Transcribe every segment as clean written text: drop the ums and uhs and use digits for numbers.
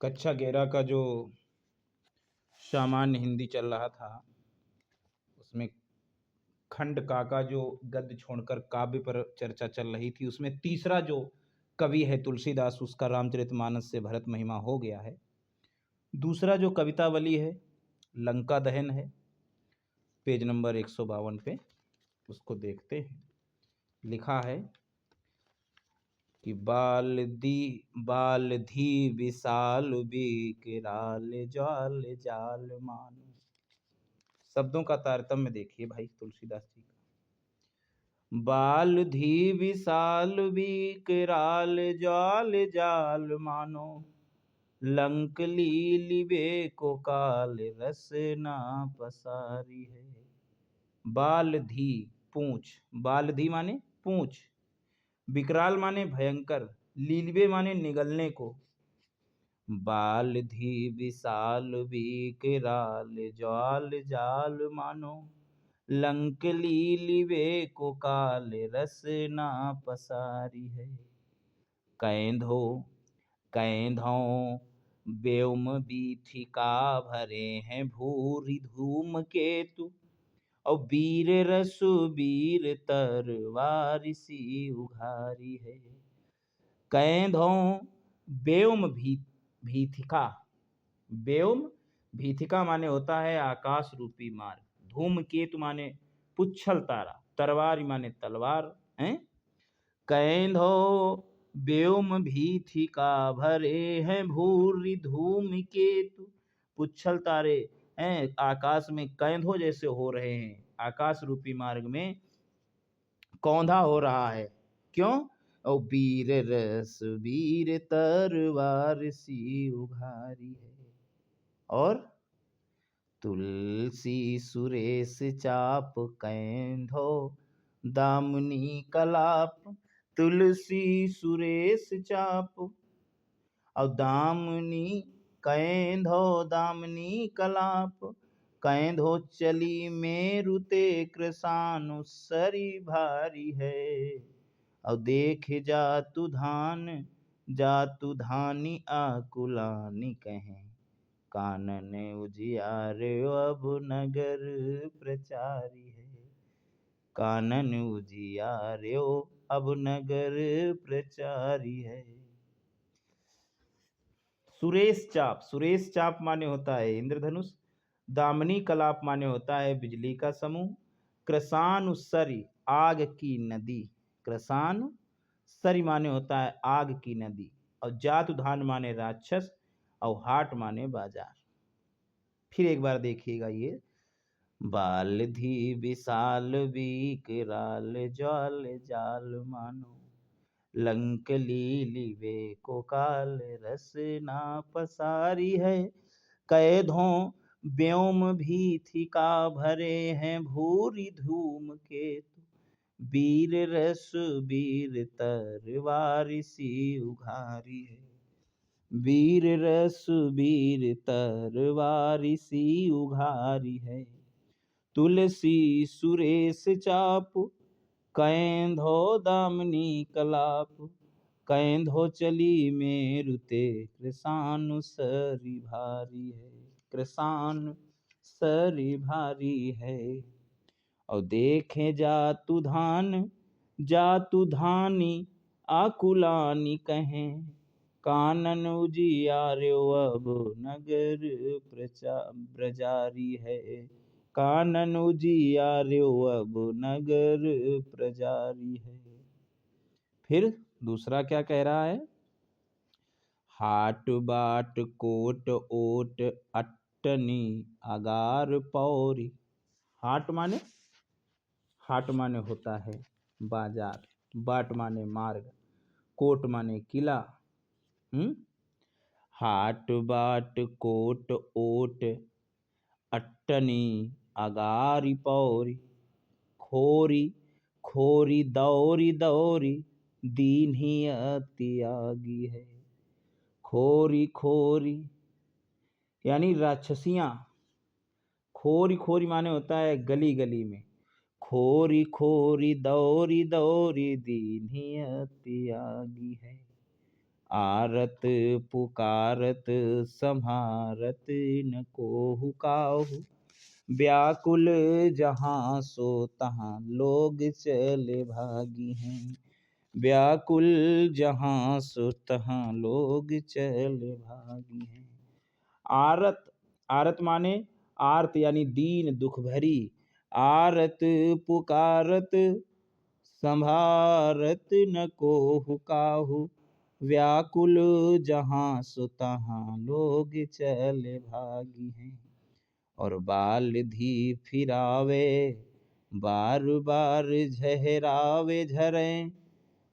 कक्षा 11 का जो सामान्य हिंदी चल रहा था उसमें खंड काका जो गद्य छोड़कर काव्य पर चर्चा चल रही थी, उसमें तीसरा जो कवि है तुलसीदास, उसका रामचरितमानस से भरत महिमा हो गया है। दूसरा जो कवितावली है लंका दहन है, पेज नंबर 152 पे उसको देखते हैं। लिखा है कि बाल धी विशाल विकराल ज्वाल जाल मानो। शब्दों का तारतम्य देखिए भाई तुलसीदास जी का। बाल धी विशाल विकराल ज्वाल जाल मानो, लंक लीलिबे को काल रस ना पसारी है। बाल धी पूंछ, बाल धी माने पूंछ, विकराल माने भयंकर, लीलिबे माने निगलने को। बाल धी विशाल विकराल ज्वाल जाल मानो, लंक लीलिबे को काल रस ना पसारी है। कैंधों व्योम बीथिका भरे हैं भूरि धूम केतु, और वीर रसु वीर तरवार सी उघारी है। कैंधों व्योम भीथिका, व्योम भीथिका माने होता है आकाश रूपी मार्ग, धूम केतु माने पुच्छल तारा, तरवार माने तलवार है। कैंधो व्योम भीथिका भरे हैं भूरि धूम केतु, पुच्छल तारे हैं आकाश में कैंधो जैसे हो रहे हैं, आकाश रूपी मार्ग में कौंधा हो रहा है। क्यों? और वीर रस वीर तरवार सी उघारी है। और तुलसी सुरेश चाप कैंधो दामनी कलाप, तुलसी सुरेश चाप और दामनी कैंधो दामनी कलाप। कैंधो चली मेरुते कृसानु सरी भारी है, और देख जातु धानी आकुलानी कहें, कानन उजियारे अब नगर प्रचारी है। कानन उजियारे अब नगर प्रचारी है। सुरेश चाप, सुरेश चाप माने होता है इंद्रधनुष, दामनी कलाप माने होता है बिजली का समूह, कृसानुसरी आग की नदी, कृसानु सरी माने होता है आग की नदी, और जातुधान माने राक्षस, और हाट माने बाजार। फिर एक बार देखिएगा ये। बाल धी विशाल विकराल ज्वाल जाल मानो, लंक लीलिबे को काल रस ना पसारी है। कैधों व्योम भीथिका भरे हैं भूरि धूम केतु, वीर रस वीर तरवार सी उघारी है। वीर रस वीर तरवार सी उघारी है। तुलसी सुरेश चाप कैंधो दामनी कलाप, कैंधो चली मेरुते कृसानु सरी भारी है। कृसान सरी भारी है। और देखे जातु धानी आकुलानी कहें, कानन उजियार्यो अब नगर प्रचारी है। कानन उजियार्यो अब नगर प्रजारी है। फिर दूसरा क्या कह रहा है? हाट बाट कोट ओट अट्टनी अगार पौरी। हाट माने होता है बाजार, बाट माने मार्ग, कोट माने किला। हाट बाट कोट ओट अट्टनी अगारी पौरी, खोरी खोरी दौरी दौरी दीन्ही त्यागी है। खोरी खोरी यानी राक्षसियां, खोरी खोरी माने होता है गली गली में, खोरी खोरी दौरी दौरी दीन्ही त्यागी है। आरत पुकारत सम्हारत न कोहु काहू। व्याकुल जहाँ सो तहाँ लोग चले भागी हैं। व्याकुल जहाँ सो तहाँ लोग चले भागी हैं। आरत, आरत माने आर्त यानी दीन दुख भरी। आरत पुकारत संभारत न कोहु काहू। व्याकुल जहाँ सो तहाँ लोग चले भागी हैं। और बाल धी फिरावे बार बार झहरावे झरें।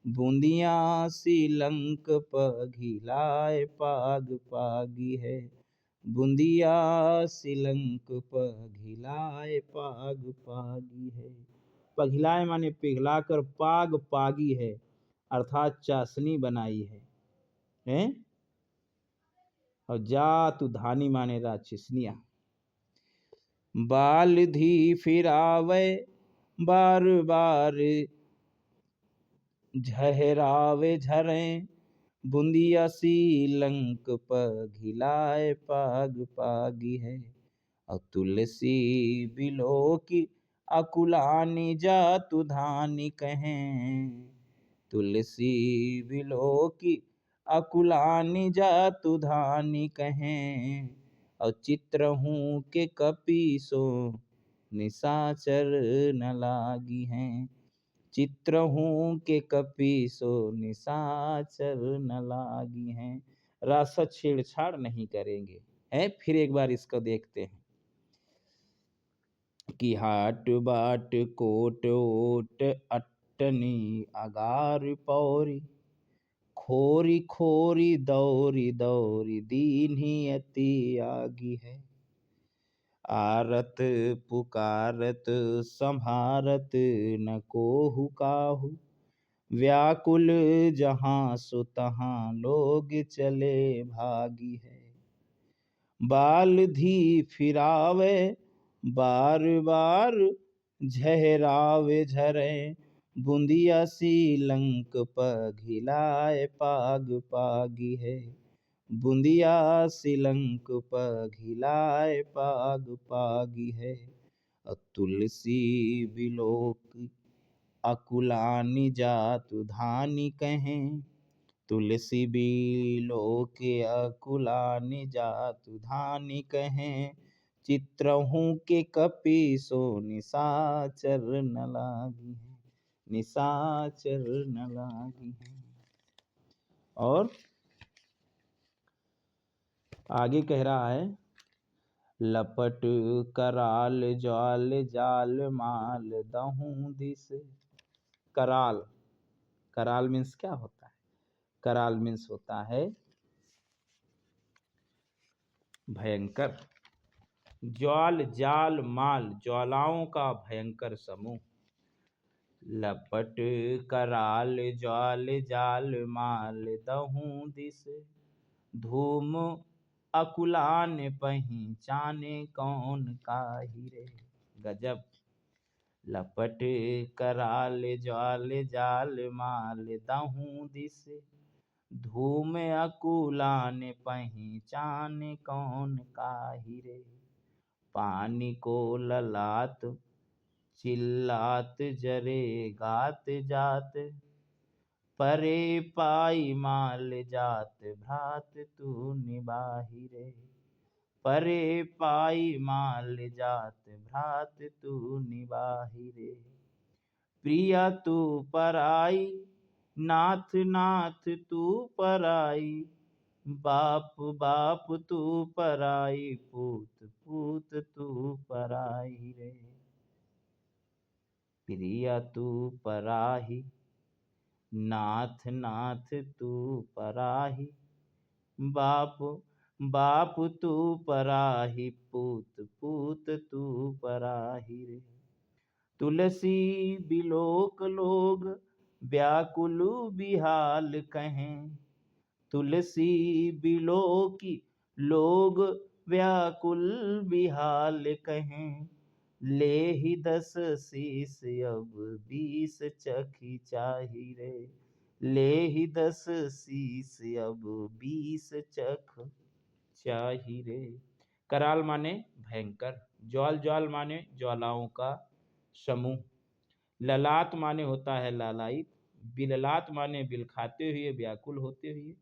बूंदियाँ सी लंक पघिलाए पाग पागी है। बूंदिया सिलंक पघिलाए पाग पागी है। पघिलाए माने पिघलाकर, पाग पागी है अर्थात चाशनी बनाई है, हैं? और जातु धानी माने राक्षसनिया। बाल धी फिरावे बार बार झहरावे झरें। बूंदिया सी लंक पघिलाए पाग पागी है। और तुलसी बिलो की अकुलानी जातु धानी कहें। तुलसी बिलो की अकुलानी जातु धानी कहें। और चित्र हूँ के कपीसो निशाचर न लागी हैं। चित्र हूँ के कपीसो निशाचर न लागी हैं। रासत छेड़छाड़ नहीं करेंगे, है। फिर एक बार इसको देखते हैं कि हाट बाट कोट ओट अट्टनी अगार पौरी। खोरी खोरी दौरी दौरी दीन्ही अति आगी है। आरत पुकारत संभारत न कोहु काहू। व्याकुल जहाँ सो तहाँ लोग चले भागी है। बाल धी फिरावे बार बार झहरावे झरें। बूंदिया सी लंक पघिलाए पाग पागी है। बूंदिया सी लंक पघिलाए पाग पागी है। तुलसी बिलोक अकुलानी जातु धानी कहें। तुलसी बिलो के अकुलानी जातु धानी कहें। चित्र हूँ के कपीसो निशाचर न लागी है। निशाचर न लागी है। और आगे कह रहा है, लपट कराल जाल जाल माल दहूं दिस। कराल, कराल मीन्स क्या होता है? कराल मीन्स होता है भयंकर। ज्वाल जाल माल, ज्वालाओं का भयंकर समूह। लपट कराल ज्वाल जाल माल दहूं दिस। धूम अकुलान पहिचाने कौन काही रे। गजब। लपट कराल ज्वाल जाल माल दहूं दिस। धूम अकुलान पहिचान कौन काही रे। पानी को ललात चिल्लात जरे गात जात। परे पाई माल जात भ्रात तू निबाही रे। परे पाई माल जात भ्रात तू निबाही रे। प्रिया तू पराई नाथ नाथ तू पराई। बाप बाप तू पराई पूत पूत तू पराई रे। प्रिया तू पराही नाथ नाथ तू पराही। बाप बाप तू पराही पूत पूत तू पराही रे। तुलसी बिलोक लोग व्याकुल बिहाल कहें। तुलसी बिलोकी लोग व्याकुल बिहाल कहें। ले ही 10 शीस अब 20 चखी चाही रे। ले ही 10 शीस अब 20 चख चाही रे। कराल माने भयंकर, ज्वाल ज्वाल माने ज्वालाओं का समूह, ललाट माने होता है लालायित, बिललाट माने बिल खाते हुए व्याकुल होते हुए,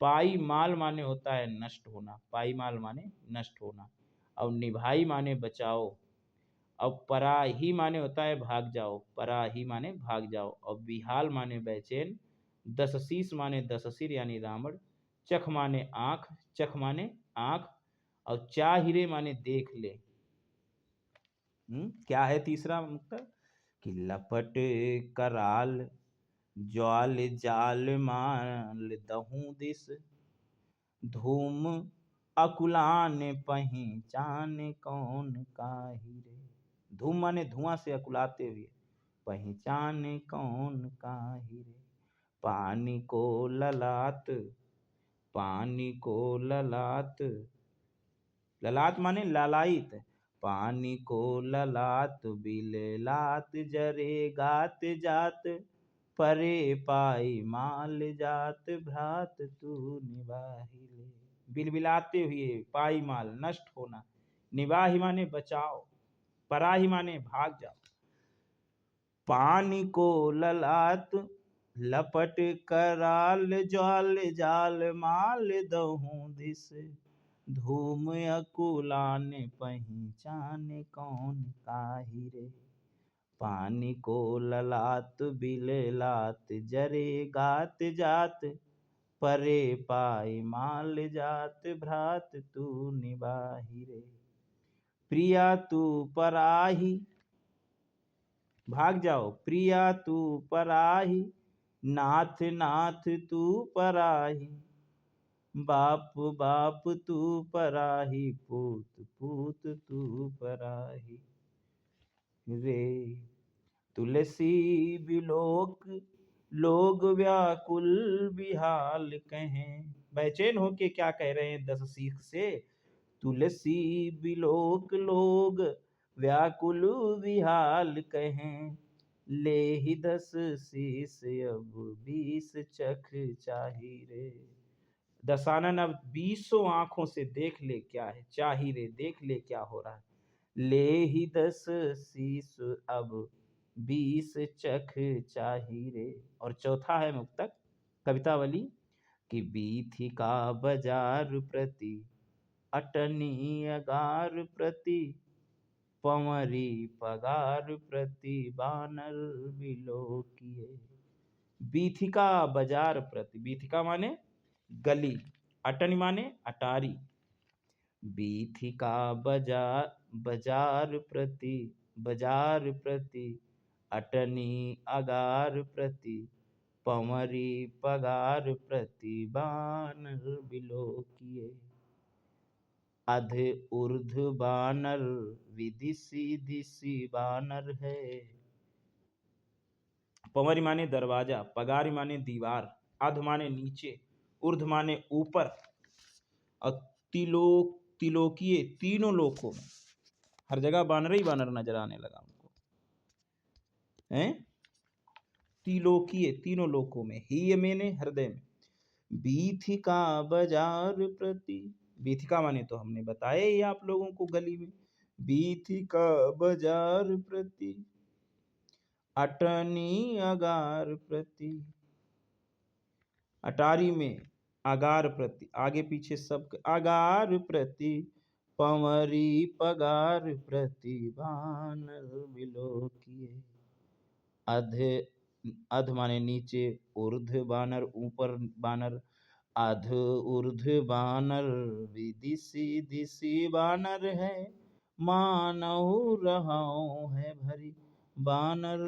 पाई माल माने होता है नष्ट होना, पाई माल माने नष्ट होना, और निभाई माने बचाओ, और पराही माने होता है भाग जाओ, पराही माने भाग जाओ, और बिहाल माने बेचैन, 10 शीस माने 10 सिर यानी रावण, चख माने आंख, चख माने आंख, और चाहिरे माने देख ले। क्या है तीसरा मुक्ता? कि लपट कराल ज्वाल जाल माल दहूं दिस, धूम अकुलान पहचान कौन काहि रे। धूम माने धुआं से अकुलाते हुए, पहचान कौन काहि रे। पानी को ललाट, पानी को ललाट, ललाट माने लालायित, पानी को ललाट बिललाट जरे गात जात, परे पाई माल जात भ्रात तू निवाहि ले। बिलबिलाते हुए, पाई माल नष्ट होना, निवाहि माने बचाओ, पराही माने भाग जाओ, पानी को ललाट लपट कराल ज्वाल जाल माल दहूं दिस, धूम अकुलान पहचान कौन काहि रे। पानी को ललाट बिललाट जरे गात जात, परे पाई माल जात भ्रात तू निवाहि रे। प्रिया तू पराही, भाग जाओ, प्रिया तू पराही, नाथ नाथ तू पराही, बाप बाप तू पराही, पूत पूत तू पराही रे। तुलसी बिलोक लोग व्याकुल बिहाल कहें, बेचैन होके क्या कह रहे हैं 10 सीख से? तुलसी बिलोक लोग व्याकुल विहाल कहें, ले ही 10 शीस अब 20 चख चाही रे। दशानन अब 20 आंखों से देख ले क्या है चाही रे, देख ले क्या हो रहा है। ले ही 10 शीस अब 20 चख चाही रे। और चौथा है मुक्तक कवितावली कि बीथी का बाजार प्रति, अटनी अगार प्रति, पंवरी पगार प्रति बानर बिलोकिए। बीथिका बाजार प्रति, बीथिका माने गली, अटनी माने अटारी, बीथिका बाजार बाजार प्रति, बाजार प्रति, अटनी अगार प्रति, पंवरी पगार प्रति बानर बिलोकिए। अध ऊर्ध बानर विदिशी दिशी बानर है। पंवरी माने दरवाजा, पगारी माने दीवार, अध माने नीचे, ऊर्ध माने ऊपर, और तिलोक तिलोकीय तीनों लोकों में, हर जगह बानर ही बानर नजर आने लगा उनको, हैं? तिलोकीय तीनों लोकों में, ही मैंने हृदय में। बीथिका बाजार प्रति, बीथिका माने तो हमने बताया ही आप लोगों को गली में, बीथिका बाजार प्रति, अटनी अगार प्रति, अटारी में, अगार प्रति, आगे पीछे सब अगार प्रति, पंवरी पगार प्रति बानर बिलोकिए। अध अध माने नीचे, ऊर्ध बानर ऊपर बानर, अध ऊर्ध बानर विदिशी दिशी बानर है, मानहु रहाओ है भरी बानर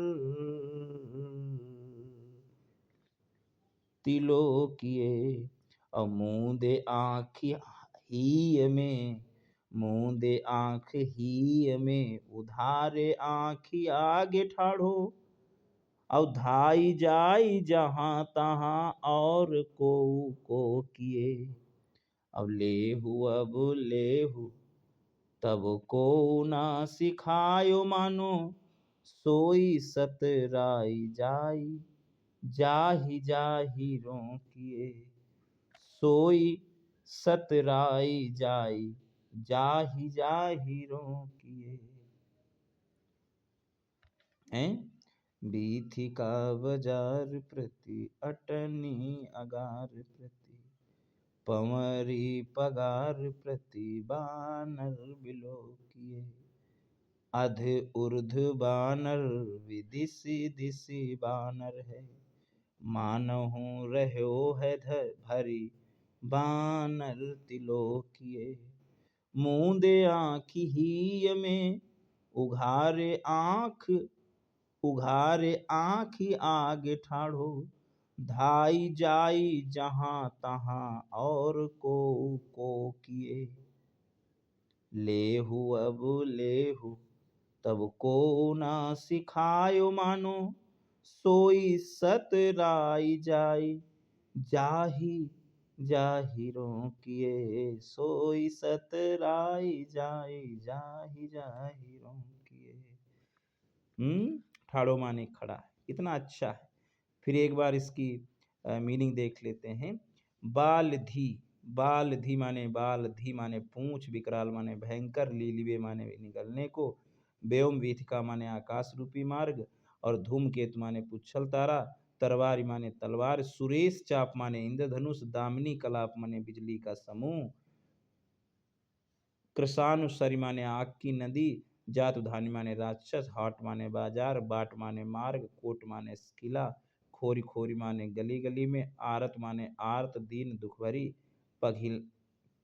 तिलोकिए। और मूंदे आँख ही में, मूंदे आँख ही में, उधारे आँखी आगे ठाढ़ो, और धाई जाई जहाँ तहाँ और को किए। अब लेहु अब लेहु तब को ना सिखायो मानो, सोई सतराई जाई, जाहि जाहि रोकिए, सोई सतराई जाई, जाहि जाहि रोकिए। हैं? बीथी का बाजार प्रति, अटनी अगार प्रति, पवरी पगार प्रति, बानर बिलोकिए। अध ऊर्ध बानर, विदिशि दिशि बानर है, मानहु रह्यो है भरी, बानर तिलोकिए। मूंदे आँखि हीय में, उघारे आँखि आगे ठाढ़ो, धाई जाई जहाँ तहाँ और को किए। लेहु अब लेहु तब को ना सिखायो मानो, सोई सतराई जाई, जाहि जाहि रोकिए, सोई सतराई जाई, जाहि जाहि रोकिए। ठाड़ो माने खड़ा है, इतना अच्छा है। फिर एक बार इसकी मीनिंग देख लेते हैं। बालधी, बालधी माने बाल, धी माने पूंछ, विकराल माने भयंकर, लीलिवे माने निगलने को, व्योम वीथिका माने आकाश रूपी मार्ग, और धूमकेतु माने पुच्छल तारा, तरवारी माने तलवार, सुरेश चाप माने इंद्रधनुष, दामिनी कलाप माने बिजली का समूह, कृषानुसरी माने आग की नदी, जातुधानी माने राक्षस, हाट माने बाजार, बाट माने मार्ग, कोट माने किला, खोरी खोरी माने गली गली में, आरत माने आर्त दीन दुख भरी,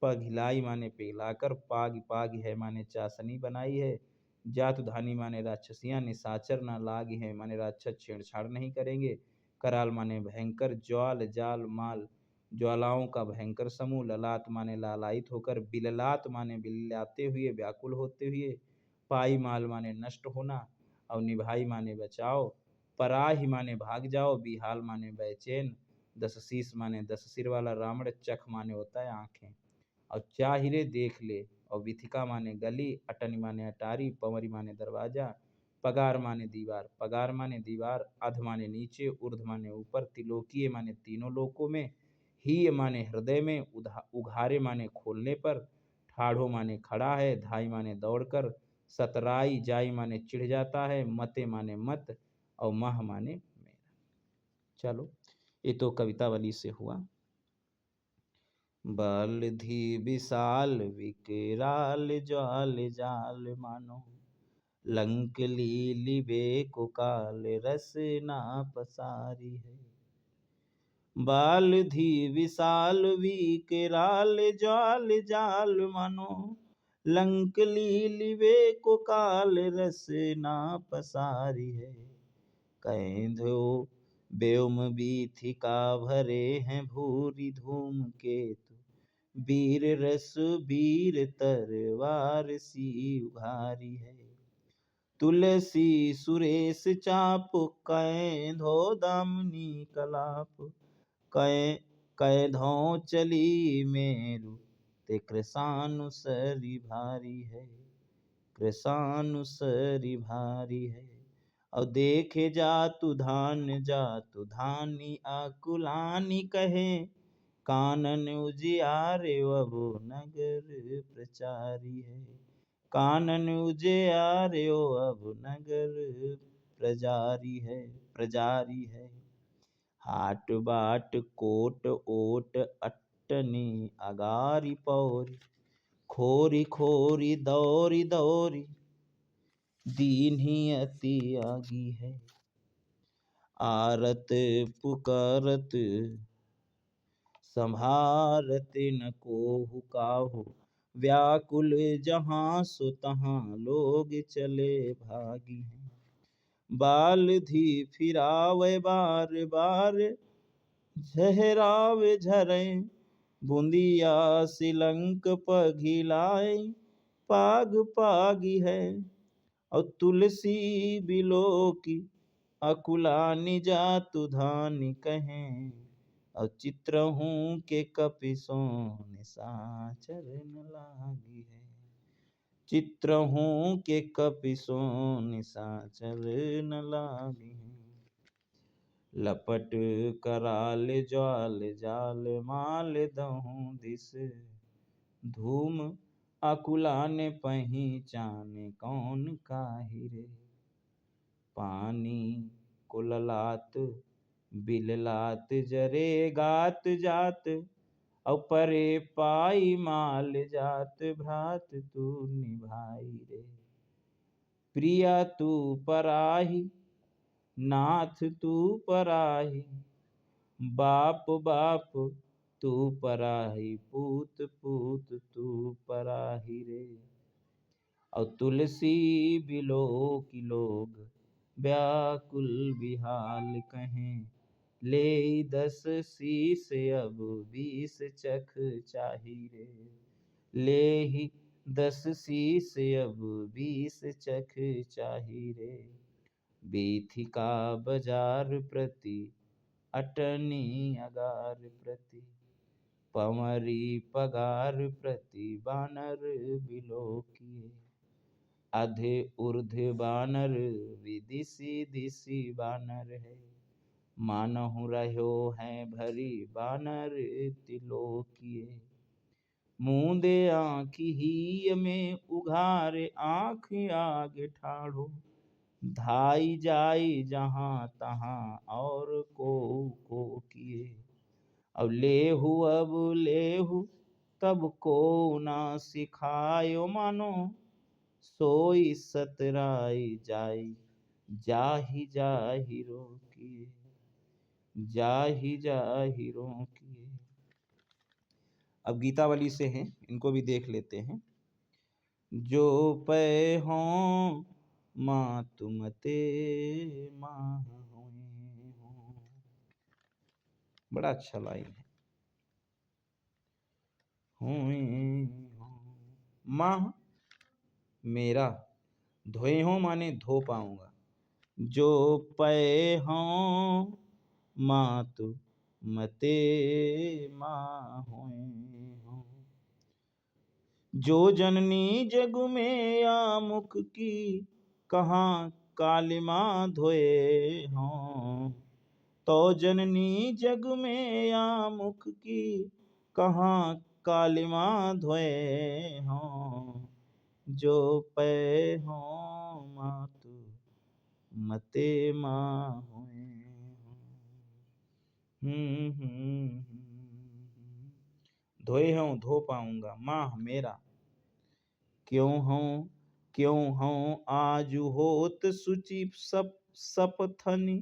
पघिलाई माने पिघलाकर, पाग पाग है माने चासनी बनाई है, जातुधानी माने राक्षसियां, निशाचर ना लाग है माने राक्षस छेड़छाड़ नहीं करेंगे, कराल माने भयंकर, ज्वाल जाल माल, ज्वालाओं का भयंकर समूह, ललाट माने लालायित होकर, बिललात माने बिललाते हुए, व्याकुल होते हुए, पाई माल माने नष्ट होना, और निभाई माने बचाओ, पराही माने भाग जाओ, बिहाल माने बेचैन, दस शीस माने 10 सिर वाला रावण, चख माने होता है आंखें, और चाहिरे देख ले, और विथिका माने गली, अटनी माने अटारी, पवरी माने दरवाजा, पगार माने दीवार, पगार माने दीवार, अध माने नीचे, ऊर्ध्व माने ऊपर, तिलोकीय माने तीनों लोकों में, ही माने हृदय में, उघारे माने खोलने पर, ठाढ़ो माने खड़ा है, धाई माने दौड़कर, सतराई जाई माने चिढ़ जाता है, मते माने मत, और मह माने मेरा। चलो, ये तो कवितावली से हुआ। बलधि विशाल विकराल ज्वाल जाल मानो, लंक लीली बेको काल रस ना पसारी है। बालधि विशाल विकराल ज्वाल जाल मानो, लंक लीली बेको काल रस ना पसारी है। कैंधो व्योम बीथिका भरे हैं भूरि धूम केतु, वीर रस वीर तरवार सी उघारी है। तुलसी सुरेश चाप, कैंधो दामिनी कलाप, कैधो चली मेरु, ते कृशानुसरी भारी है, कृशानुसरी भारी है। और देखे जातु धानी आकुलानी कहे, कानन उजियारे अब नगर प्रचारी है, कानन उजियारे अब नगर प्रजारी है। हाट बाट कोट ओट, अट्टनी अगारी पौरी, खोरी खोरी दौरी दौरी, दीन्ही अति आगी है। आरत पुकारत संभारत न कोहु काहू, व्याकुल जहाँ सो तहाँ लोग चले भागी हैं। बालधि फिरावे बार बार, झहरावे झरे, बूंदिया सिलंक पघिलाए, पाग पागी है। और तुलसी बिलो की अकुलानी जातु धानी कहें, और चित्र हूँ के कपिसों निशाचर न लागी है, चित्र हूँ के कपिसों निशाचर न लागी है। लपट कराल ज्वाल जाल माल दहूं दिस, धूम अकुलाने पहिचान कौन काही रे। पानी कुललात बिललात जरे गात जात, और परे पाई माल जात भ्रात तू निभाई रे। प्रिया तू पराही नाथ तू पराही, बाप बाप तू पराही पूत पूत तू पराही रे। और तुलसी बिलो की लोग व्याकुल बिहाल कहें, ले 10 शीस अब 20 चख चाही रे। ले ही 10 शीस अब 20 चख चाही रे। बीथी का बाजार प्रति अटनी अगार प्रति, पवरी पगार प्रति बानर बिलो किए। अधे ऊर्ध्व बानर विदिसी दिसी बानर है, मानहु रह्यो है भरी बानर तिलोकिए। मूंदे आँखि ही में उघारे आँख आगे ठाढ़ो, धाई जाई जहाँ तहाँ और को किए। अब लेहु तब को ना सिखायो मानो, सोई सतराई जाई जाहि जाहि रोकिए। जाहि जाहि रोकिए। अब गीतावली से हैं, इनको भी देख लेते हैं। जो पै हों मातु मते माह हुए हों। बड़ा अच्छा लाइन है। हुए हों माह मेरा, धोए हों माने धो पाऊंगा। जो पै हों मातु मते माहुए हों। जो जननी जग में आमुख की, कहाँ कालिमा धोए हों। तो जननी जग में आमुख की, कहाँ कालिमा धोए हों। जो पै हों मातु मते माहुए हों। धोए हों धो पाऊंगा, माह मेरा। क्यों हों आज होत सुचि सपथनि,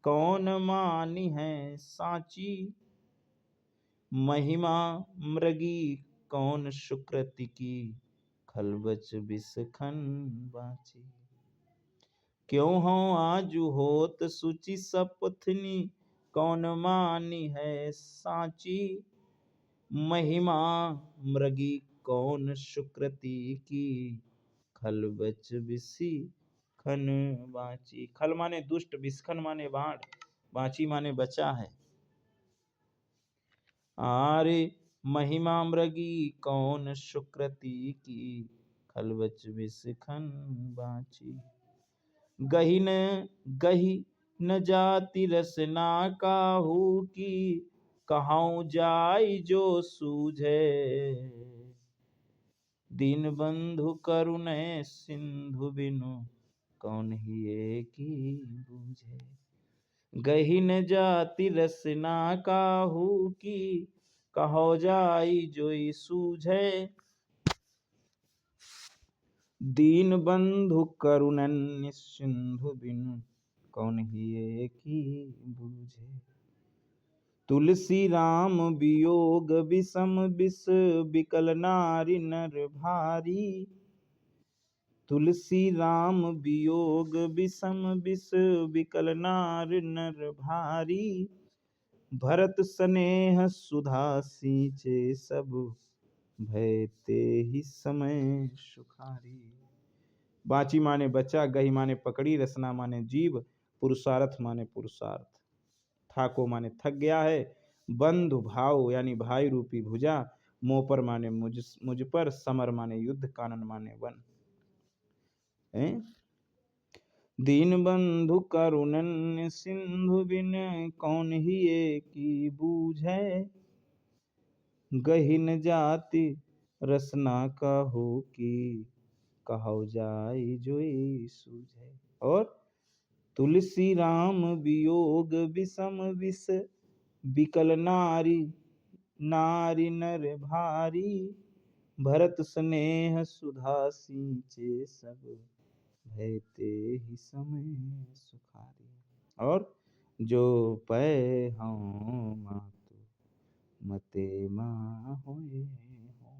कौन मानी है साची। महिमा मृगी कौन सुकृति की, खलबच बिसखन बाची। क्यों हों आज होत सुचि सपथनि, कौन मानी है साची। महिमा मृगी कौन सुकृति की, खलबच बिसी खन बाची। खल माने दुष्ट, बिसखन माने बाढ़, बाची माने बचा है। आरे महिमा मृगी कौन सुकृति की, खलबच बिसखन बाची। गही न जाति रसना काहू की, कहाऊं जाई जो सूझे। दीन बंधु करुणै सिंधु बिनु, कौन हिये की बूझे। गही न जाति रसना काहू की, कहो जाई जोई सूझे। दीन बंधु करुणन सिंधु बिनु, कौन हिये की बूझे। तुलसी राम वियोग विषम विष, बिकल नारी नर भारी। तुलसी राम वियोग विषम विष, बिकल नार नर भारी। भरत स्नेह सुधा सींचे सब, भय ते ही समय सुखारी। बाची माने बचा, गही माने पकड़ी, रसना माने जीव, पुरुषार्थ माने पुरुषार्थ। थाको माने थक गया है, बंधु भाव यानी भाई रूपी भुजा, मोह पर माने मुझ पर, समर माने युद्ध, कानन माने वन। दीन बंधु करुणन सिंधु बिन कौन ही की बूझे। गहिन जाति रसना कहो की कहो जाय जोई सूझे। और तुलसी राम वियोग विषम विष विकल नारी नारी नर भारी। भरत स्नेह सुधा सींचे सब भयते ही समय सुखारी। और जो पै हूँ मातु मते माँ होए हो।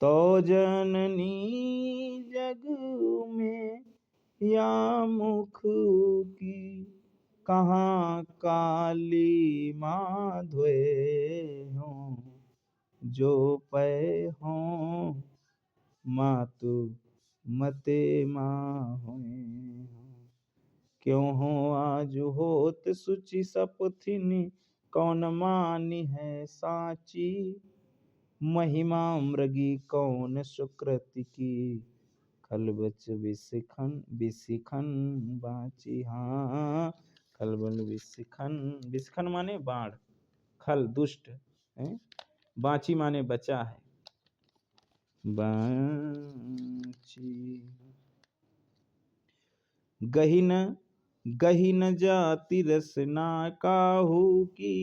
तो जननी जग में या मुख की कहाँ काली माँ धोए हो। जो पै हो मातु मते माँ होए हो। क्यों हो आज होत सुचि सपथिनि कौन मानी है साची। महिमा मृगी कौन सुकृति की खलबच विशिखन बाची। हाँ खलबल विशिखन माने बाढ़, खल दुष्ट है, बाची माने बचा है, बाची। गहिन जाति रसना काहू की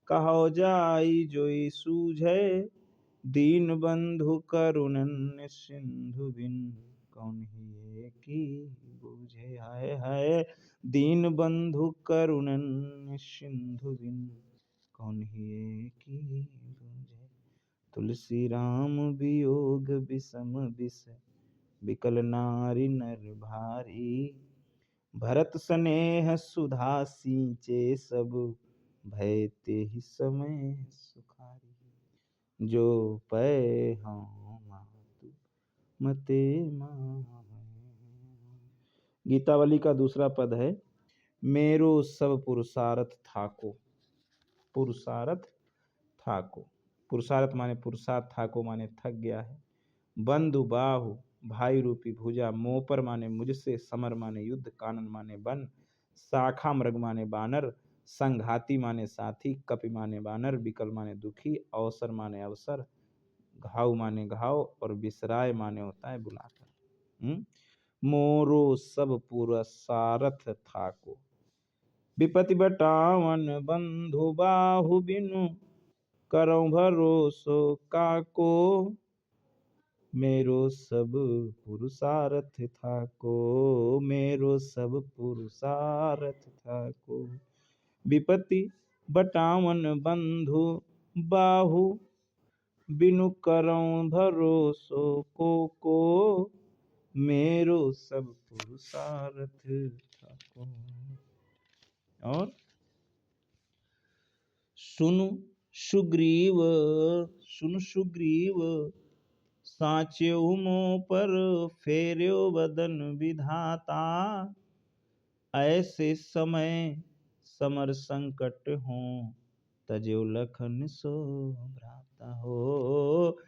कहो जाई जोई सूझे। दीन बंधु करुणन सिंधु बिन कौन ही की बूझे। हाय हाय दीन बंधु करुणन सिंधु बिन कौन ही की बूझे। तुलसी राम वियोग विषम विष विकल नारी नर भारी। भरत स्नेह सुधा सींचे सब भयते ही समय सुखारी। जो पै हूँ मातु मते माँ। गीतावली का दूसरा पद है मेरो सब पुरुषार्थ थाको। पुरुषार्थ थाको, पुरुषार्थ माने पुरुषार्थ, थाको माने थक गया है। बंधु बाहु भाई रूपी भुजा, मोपर माने मुझसे, समर माने युद्ध, कानन माने बन, शाखा मृग माने बानर, संघाती माने साथी, कपि माने बानर, विकल माने दुखी, अवसर माने अवसर, घाव माने घाव और विसराय माने होता है बुलाकर। मोरो सब पुरुषार्थ थाको। विपति बटावन बंधु बाहु बिनु करऊं भरोसो काको। मेरो सब पुरुषार्थ थाको, मेरो सब पुरुषार्थ थाको। विपति बटावन बंधु बाहु बिनु करऊं भरोसो को। मेरो सब पुरुषार्थ थाको। और सुनु सुग्रीव साच्यहु मों पर फेर्यो बदन विधाता। ऐसे समय समर संकट हो तज्यो लखन सो भ्राता। हो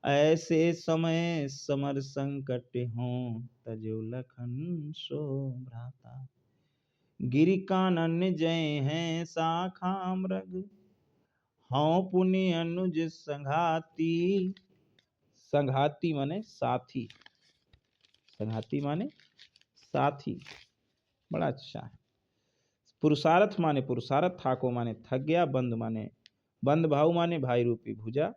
ऐसे समय समर संकट हो तज्यो लखन सो भ्राता। गिरि कानन जय हैं शाखा मृग, हाँ पुनि अनुज संघाती। संघाती माने साथी, संघाती माने साथी, बड़ा अच्छा है। पुरुषार्थ माने पुरुषार्थ, थाको माने थक गया, बंध माने बंध, भाव माने भाई रूपी भुजा,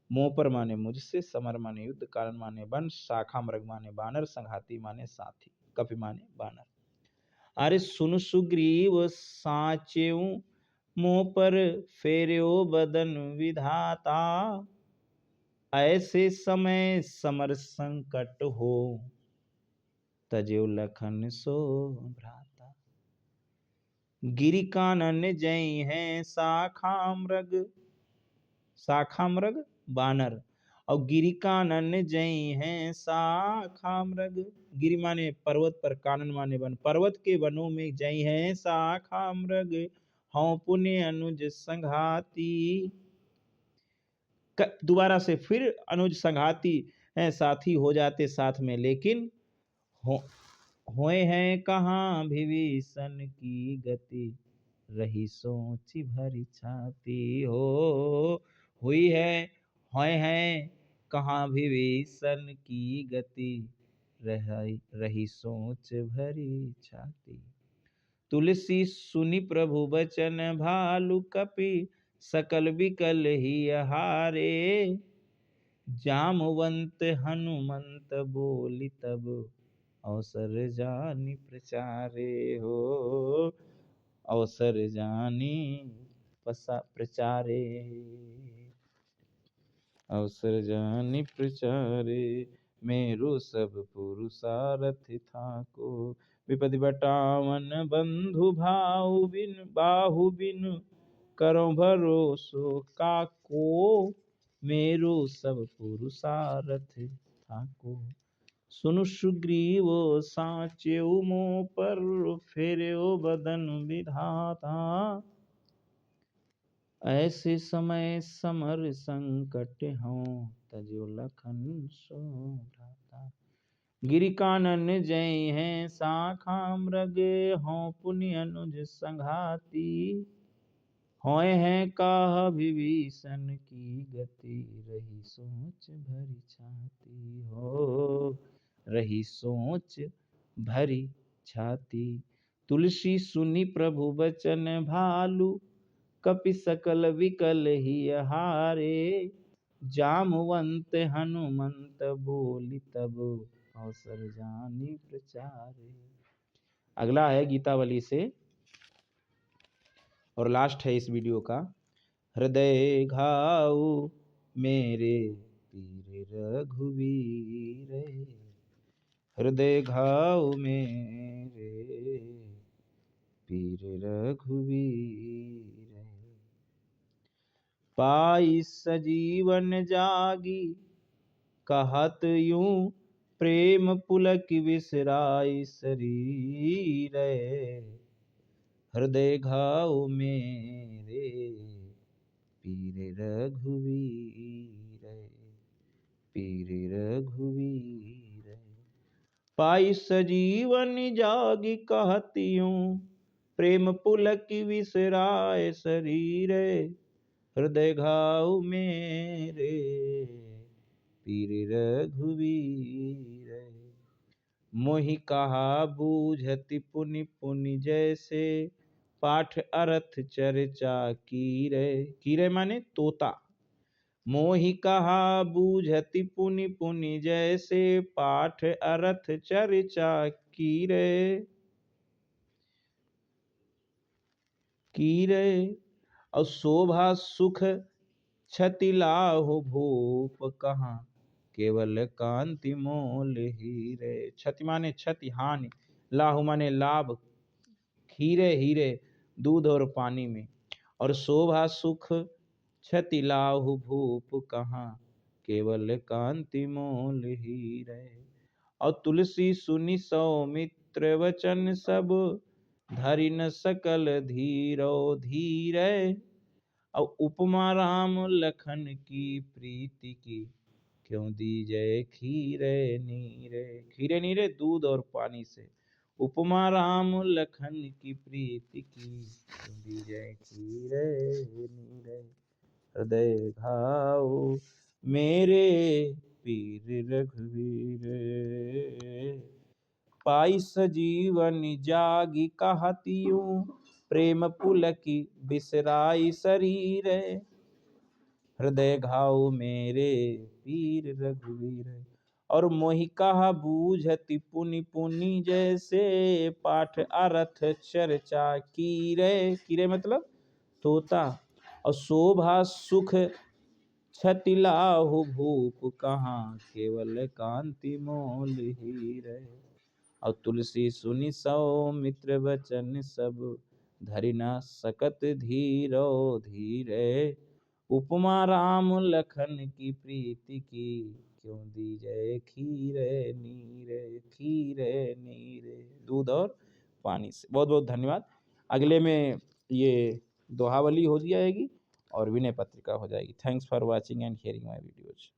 मोपर माने मुझसे, समर माने युद्ध, कारण माने वन, शाखा मृग माने बानर, संघाती माने साथी, कपि माने बानर। अरे सुन सुग्रीव साचेऊ मों पर फेर्यो बदन विधाता। ऐसे समय समर संकट हो तज्यो लखन सो भ्राता। गिरि कानन जय हैं शाखा मृग, शाखा मृग बानर, और गिरि कानन जय हैं शाखा मृग। गिरि माने पर्वत पर, कानन माने वन, पर्वत के वनों में जय हैं शाखा मृग, हाँ पुण्य अनुज संघाती। दोबारा से फिर अनुज संघाती हैं, साथी हो जाते साथ में, लेकिन हो होए हैं कहाँ विभीषण की गति, रही सोच भरी छाती हो। हुई है, होए हैं कहाँ विभीषण की गति, रही सोच भरी छाती। तुलसी सुनि प्रभु बचन भालु कपि, सकल विकल ही हारे। जामवंत हनुमंत बोली तब, अवसर जानि प्रचारे हो। अवसर जानि प्रचारे, अवसर जानि प्रचारे। मेरो सब पुरुषारथ थाको, विपदि बटावन बंधु भाऊ बिन बाहु बिन, करो भरोसो काको। मेरो सब पुरुषारथ थाको, सुनु सुग्रीव साच्यउ मो पर, फेर्यो बदन विधाता। ऐसे समय समर संकट हों, तजो लखन सो भ्राता। गिरि कानन जय हैं शाखा मृग, हों पुनि अनुज संघाती। होए हैं काह विभीषण की गति, रही सोच भरी छाती हो। रही सोच भरी छाती। तुलसी सुनि प्रभु बचन भालु, कपि सकल विकल ही हारे। जामवंत हनुमंत बोली तब, अवसर जानि प्रचारे। अगला है गीतावली से और लास्ट है इस वीडियो का। हृदय घाव मेरे पीर रघुवीर, हृदय घाव मेरे पीर रघुवीर। पाई सजीवन जागी, कहत यूं प्रेम पुलक विसराई शरीर। हृदय घाव मेरे पीर रघुवीर, पीर रघुवीर। पाई सजीवन जागी, कहत यूं प्रेम पुलक विसराय शरीर। हृदय घाव मेरे पीर रघुवीर। मोहि कहा बूझति पुनि पुनि, जैसे पाठ अर्थ चर्चा कीरे। कीरे माने तोता। मोहि कहा बूझति पुनि पुनि, जैसे पाठ अर्थ चर्चा कीरे। कीरे और शोभा सुख छति लाहु भूप, कहाँ केवल कांति मोल हीरे। छति माने क्षति हानि, लाहु माने लाभ, हीरे हीरे दूध और पानी में। और शोभा सुख छति लाहु भूप, कहाँ केवल कांति मोल हीरे। और तुलसी सुनि सौमित्र वचन सब, धरि न सकल धीरो धीरे। और उपमा राम लखन की प्रीति की, क्यों दीजै खीरे नीरे। खीरे नीरे दूध और पानी से। उपमा राम लखन की प्रीति की, क्यों दीजै खीरे नीरे। हृदय घाव मेरे पीर रघुवीर, पाई सजीवन जागी, कहत यूं प्रेम पुलकी बिसराई शरीर। हृदय घाव मेरे पीर रघुवीर। और मोहि कहा बूझति पुनि पुनि, जैसे पाठ अर्थ चर्चा कीरे। कीरे मतलब तोता। और शोभा सुख छति लाहु भूप, कहाँ केवल कांति मोल हीरे। और तुलसी सुनि सौमित्र वचन सब, धरि न सकत धीरो धीरे। उपमा राम लखन की प्रीति की, क्यों दीजै खीरे नीरे। खीरे नीरे दूध और पानी से। बहुत बहुत धन्यवाद। अगले में ये दोहावली हो जाएगी और विनय पत्रिका हो जाएगी। Thanks for watching and hearing my videos.